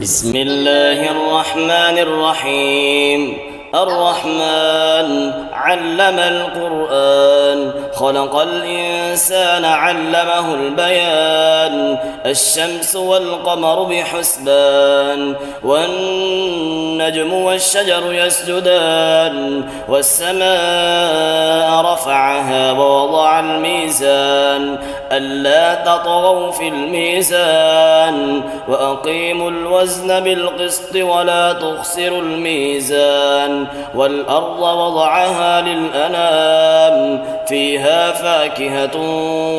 بسم الله الرحمن الرحيم. الرحمن علم القرآن، خلق الإنسان علمه البيان. الشمس والقمر بحسبان، والنجم والشجر يسجدان. والسماء رفعها ووضع الميزان، ألا تطغوا في الميزان، وأقيموا الوزن بالقسط ولا تخسروا الميزان. والأرض وضعها للأنام، فيها فاكهة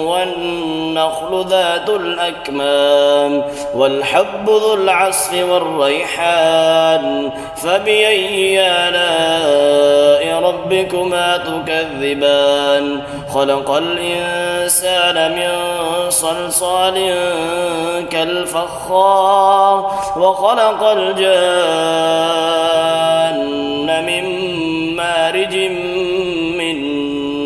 والنخل ذات الأكمام، والحب ذو العصف والريحان. فبأي آلاء ربكما تكذبان؟ خلق الإنسان من صلصال كالفخار، وخلق الجان من مارج من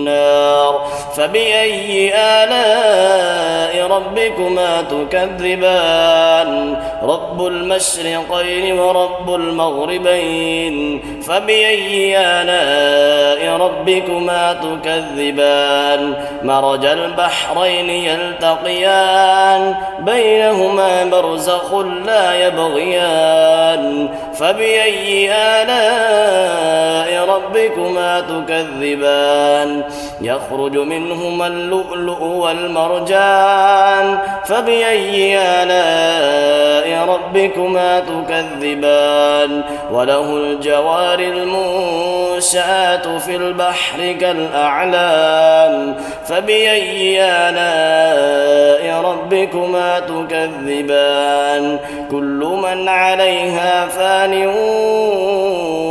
نار. فبأي آلاء ربكما تكذبان؟ رب المشرقين ورب المغربين. فبأي آلاء ربكما تكذبان؟ مرج البحرين يلتقيان، بينهما برزخ لا يبغيان. فبأي آلاء ربكما تكذبان؟ يخرج منهما اللؤلؤ والمرجان. فبأي آلاء ربكما تكذبان؟ وله الجوار المنشآت في البحر كالأعلام. فبأي آلاء ربكما تكذبان؟ كل من عليها فان،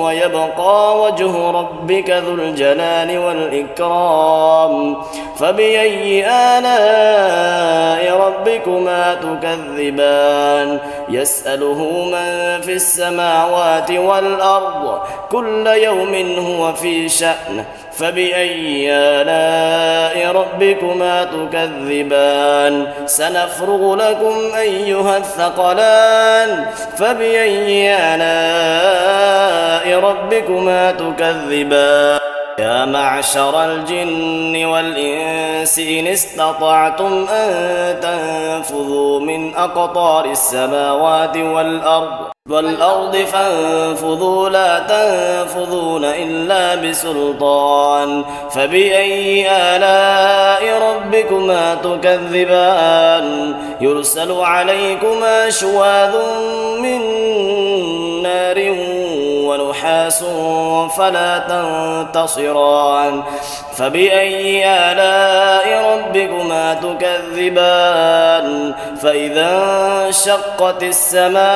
ويبقى وجه ربك ذو الجلال والإكرام. فبأي آلاء ربكما تكذبان؟ يسأله من في السماوات والأرض، كل يوم هو في شأن. فبأي آلاء ربكما تكذبان؟ سنفرغ لكم أيها الثقلان. فبأي آلاء ربكما تكذبان؟ يا معشر الجن والإنس إن استطعتم أن تنفذوا من أقطار السماوات والأرض فانفذوا لا تنفذون إلا بسلطان. فبأي آلاء ربكما تكذبان؟ يرسل عليكما شواظ من نار ونحاس فلا تنتصران. فبأي آلاء ربكما تكذبان؟ فإذا انشقت السماء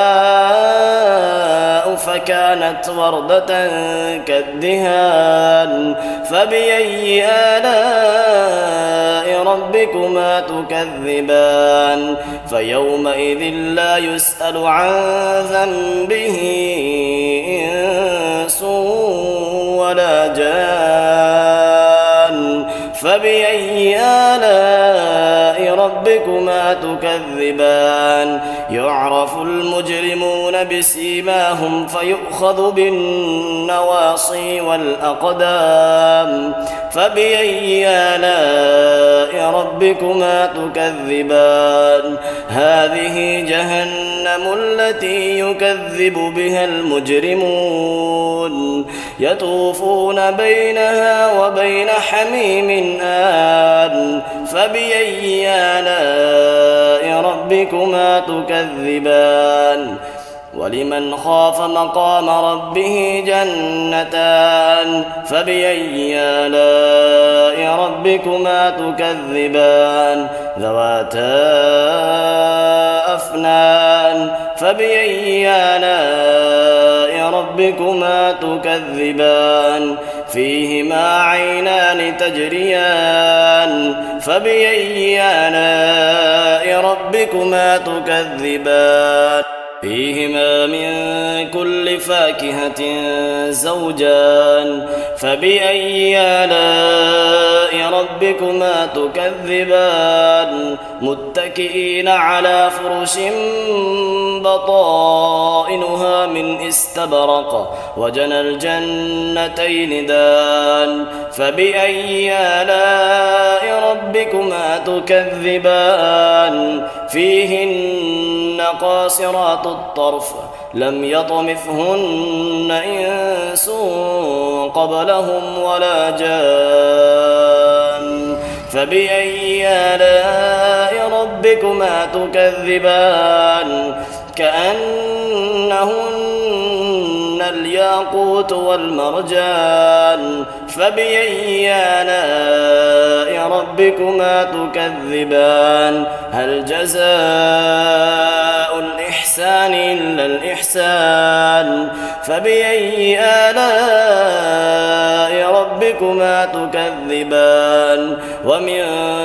فكانت وردة كالدهان. فبأي آلاء ربكما تكذبان؟ فيومئذ لا يسأل عن ذنبه إنس ولا جان. فبأي آلاء ربكما تكذبان؟ يعرف المجرمون بسيماهم فيؤخذ بالنواصي والأقدام. فبأي آلاء ربكما تكذبان؟ هذه جهنم التي يكذب بها المجرمون، يطوفون بينها وبين حميم آن. فبأي آلاء ربكما تكذبان؟ ولمن خاف مقام ربه جنتان. فبأي آلاء ربكما تكذبان؟ ذواتا أفنان. فبأي آلاء ربكما تكذبان؟ فيهما عينان تجريان. فبأي آلاء ربكما تكذبان؟ فيهما من كل فاكهة زوجان فبأي آلاء ربكما تكذبان متكئين على فرش بطائنها من استبرق وجنى الجنتين دان فبأي آلاء ربكما تكذبان فيهن قاصرات الطرف لم يطمثهن إنس قبلهم ولا جان فبأي آلاء ربكما تكذبان كأنهن الياقوت والمرجان فبأي آلاء ربكما تكذبان هل جزاء الإحسان إلا الإحسان فبأي آلاء ربكما تكذبان ومن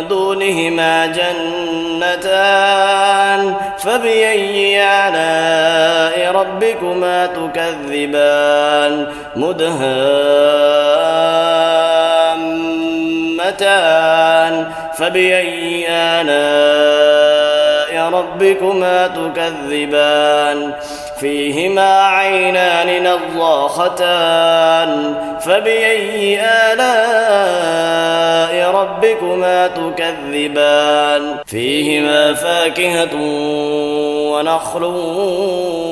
دونهما جنتان فبأي آلاء ربكما تكذبان مدهامتان فبأي آلاء ربكما تكذبان فيهما عينان نضاختان فبأي آلاء ربكما تكذبان فيهما فاكهة ونخل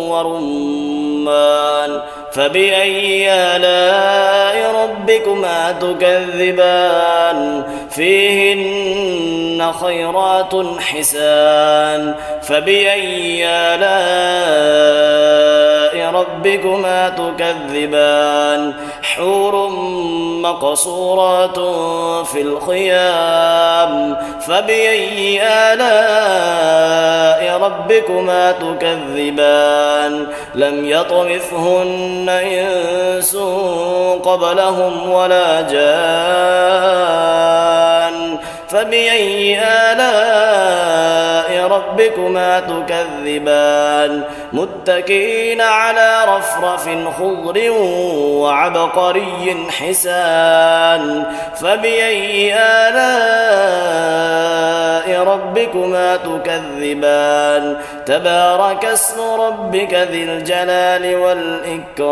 ورمان فبأي آلاء ربكما تكذبان فيهن خيرات حسان فبأي آلاء ربكما تكذبان حور مقصورات في الخيام فبأي آلاء ربكما تكذبان لم يطمثهن إنس قبلهم ولا جان فبأي آلاء ربكما تكذبان متكئين على رفرف خضر وعبقري حسان فبأي آلاء ربكما تكذبان تبارك اسم ربك ذي الجلال والإكرام